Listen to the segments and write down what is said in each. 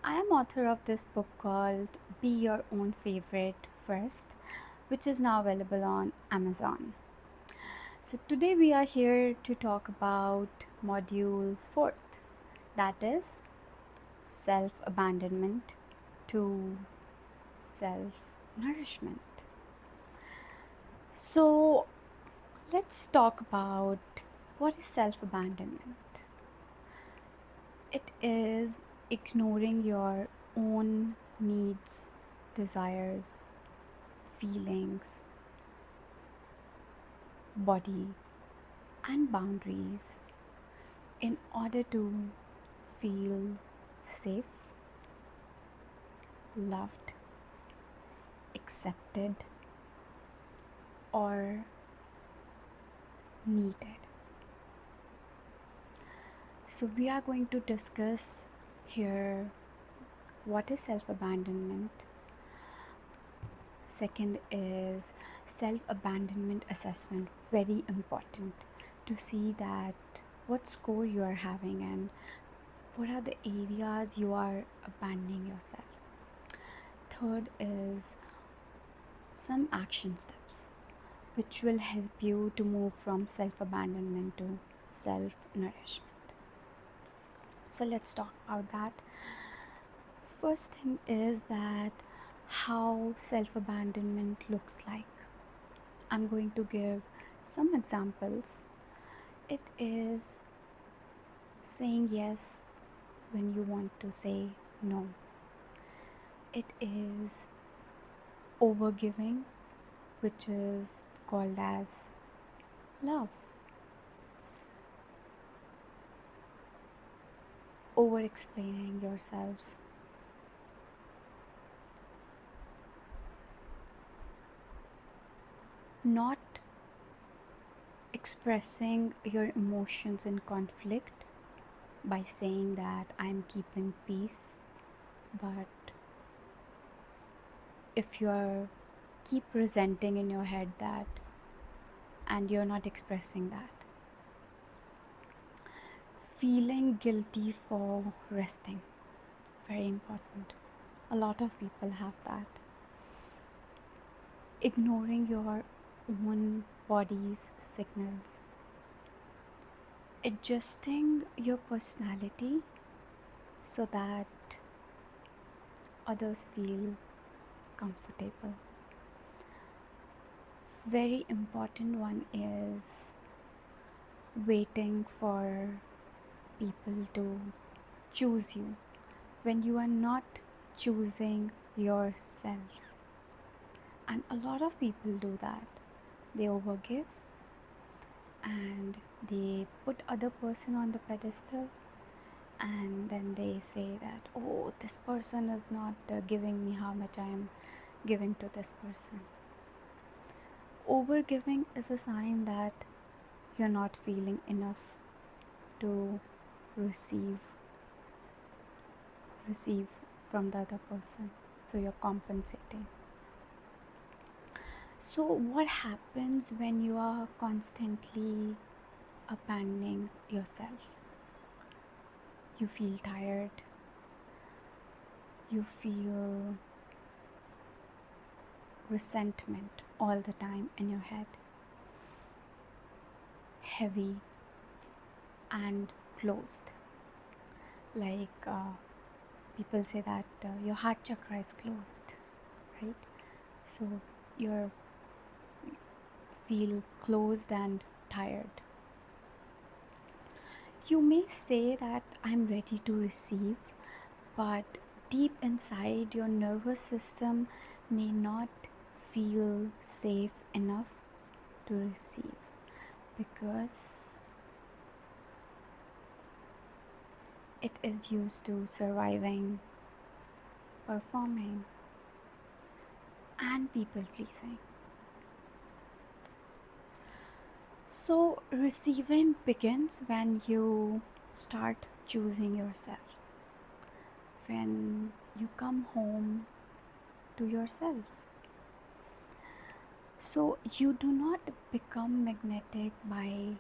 I am author of this book called Be Your Own Favorite First, which is now available on Amazon. So today we are here to talk about module 4th, that is self-abandonment to self-nourishment. So let's talk about what is self-abandonment. It is ignoring your own needs, desires, feelings, body, and boundaries in order to feel safe, loved, accepted, or needed. So, we are going to discuss here what is self abandonment. Second is self abandonment assessment, very important to see that what score you are having and what are the areas you are abandoning yourself. Third is some action steps which will help you to move from self abandonment to self nourishment. So let's talk about that. First thing is that how self abandonment looks like. I'm going to give some examples. It is saying yes when you want to say no. It is overgiving, which is called as love. Over explaining yourself. Not expressing your emotions in conflict by saying that I'm keeping peace, but if you're keep resenting in your head that and you're not expressing that. Feeling guilty for resting, very important. A lot of people have that. Ignoring your own body's signals. Adjusting your personality so that others feel comfortable. Very important one is waiting for people to choose you when you are not choosing yourself. And a lot of people do that. They overgive and they put other person on the pedestal, and then they say that, oh, this person is not giving me how much I am giving to this person. Overgiving is a sign that you're not feeling enough to receive from the other person, so you're compensating. So what happens when you are constantly abandoning yourself? You feel tired, you feel resentment all the time in your head, heavy and closed. Like people say that your heart chakra is closed, right? So you feel closed and tired. You may say that I'm ready to receive, but deep inside your nervous system may not feel safe enough to receive, because it is used to surviving, performing, and people pleasing. So receiving begins when you start choosing yourself, when you come home to yourself. So you do not become magnetic by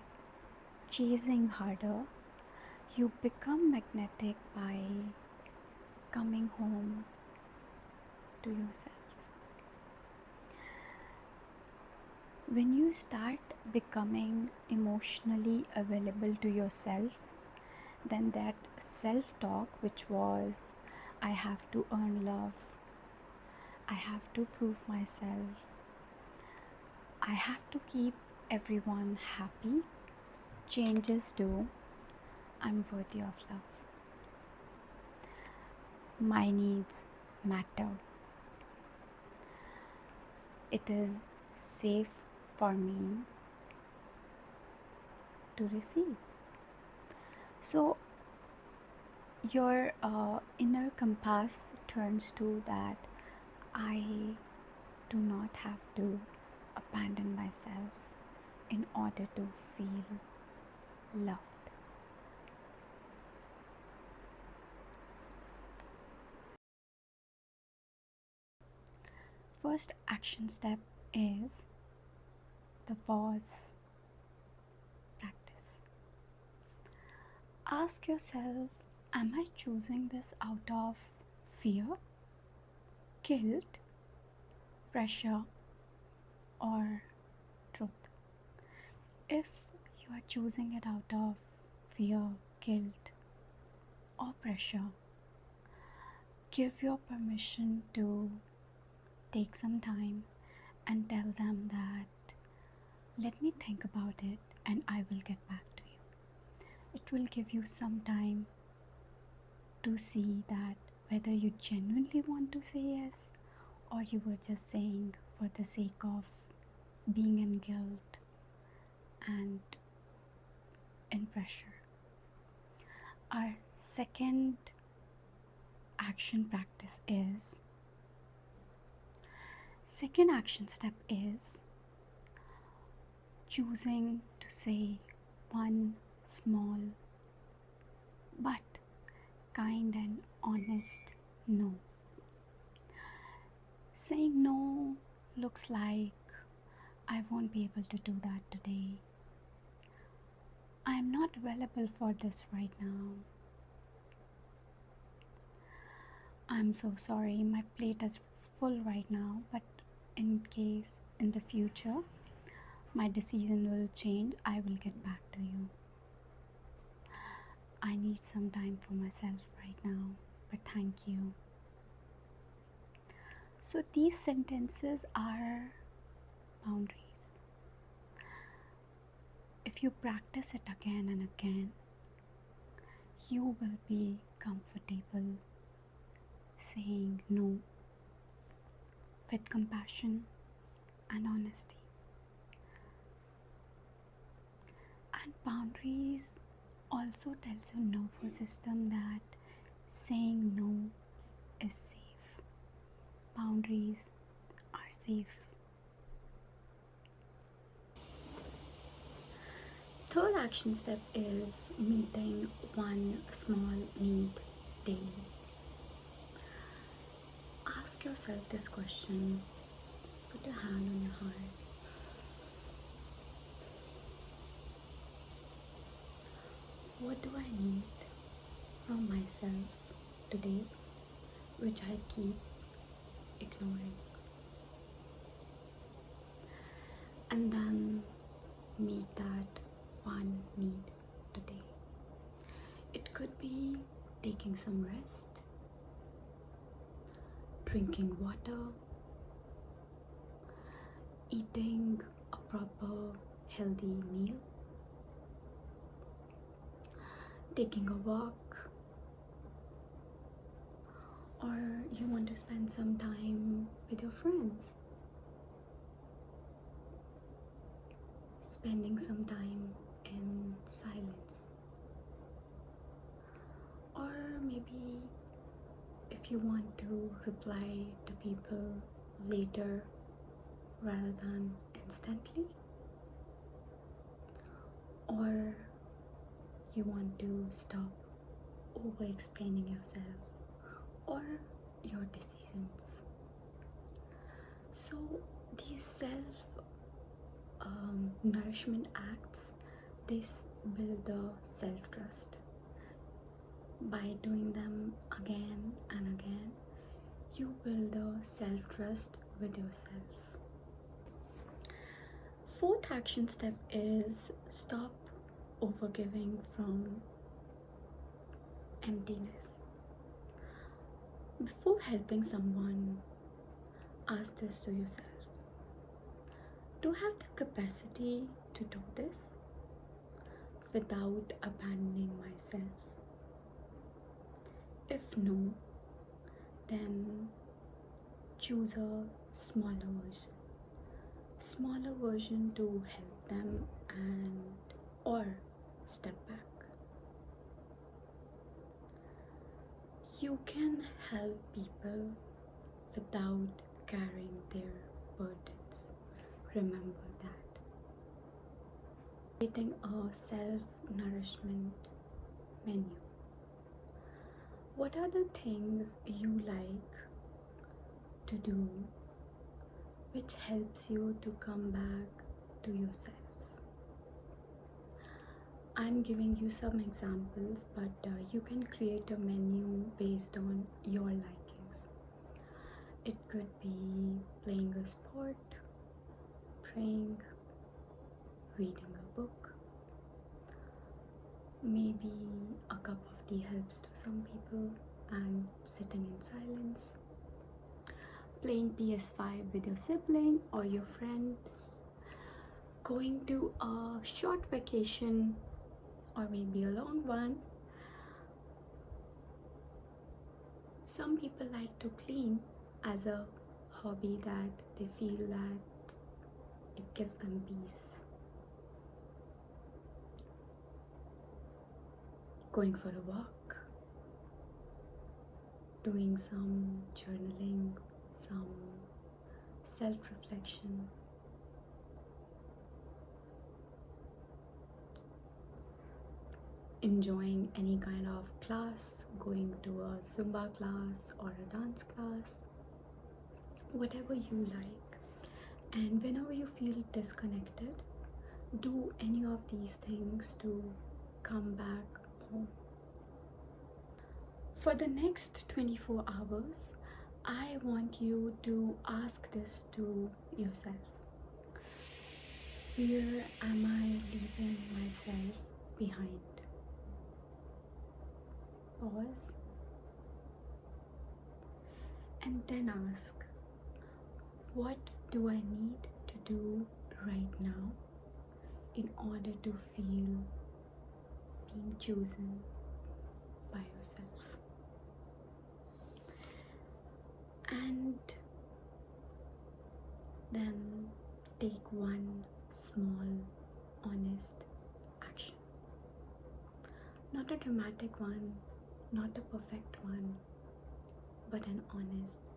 chasing harder. You become magnetic by coming coming home to yourself. When you start becoming emotionally available to yourself, then that self talk, which was, I have to earn love, I have to prove myself, I have to keep everyone happy, changes to, I'm worthy of love. My needs matter. It is safe for me to receive. So your inner compass turns to that I do not have to abandon myself in order to feel loved. First action step is the pause practice. Ask yourself, am I choosing this out of fear, guilt, pressure, or truth? If you are choosing it out of fear, guilt, or pressure, give your permission to take some time and tell them that, let me think about it and I will get back to you. It will give you some time to see that whether you genuinely want to say yes or you were just saying for the sake of being in guilt and in pressure. Our second action step is choosing to say one small but kind and honest no. Saying no looks like, I won't be able to do that today. I am not available for this right now. I'm so sorry, my plate is full right now, but in case in the future my decision will change, I will get back to you. I need some time for myself right now, but thank you. So these sentences are boundaries. If you practice it again and again, you will be comfortable saying no with compassion and honesty. And boundaries also tells your nervous system that saying no is safe. Boundaries are safe. Third action step is meeting one small need daily. Ask yourself this question. Put your hand on your heart. What do I need from myself today which I keep ignoring? And then meet that one need today. It could be taking some rest, drinking water, eating a proper healthy meal, taking a walk, or you want to spend some time with your friends, spending some time in silence, or maybe if you want to reply to people later rather than instantly, or you want to stop over explaining yourself or your decisions. So these nourishment acts, they build the self-trust. By doing them again and again, you build a self-trust with yourself. Fourth action step is stop overgiving from emptiness. Before helping someone, ask this to yourself. Do I have the capacity to do this without abandoning myself? If no, then choose a smaller version to help them and or step back. You can help people without carrying their burdens. Remember that. Creating a self-nourishment menu. What are the things you like to do which helps you to come back to yourself? I'm giving you some examples, but you can create a menu based on your likings. It could be playing a sport, praying, reading a book. Maybe a cup of tea helps to some people, and sitting in silence. Playing PS5 with your sibling or your friend. Going to a short vacation or maybe a long one. Some people like to clean as a hobby that they feel that it gives them peace. Going for a walk, doing some journaling, some self-reflection. Enjoying any kind of class, going to a Zumba class or a dance class, whatever you like. And whenever you feel disconnected, do any of these things to come back home. For the next 24 hours, I want you to ask this to yourself. Where am I leaving myself behind? Pause and then ask, what do I need to do right now in order to feel being chosen by yourself? And then take one small, honest action. Not a dramatic one, not a perfect one, but an honest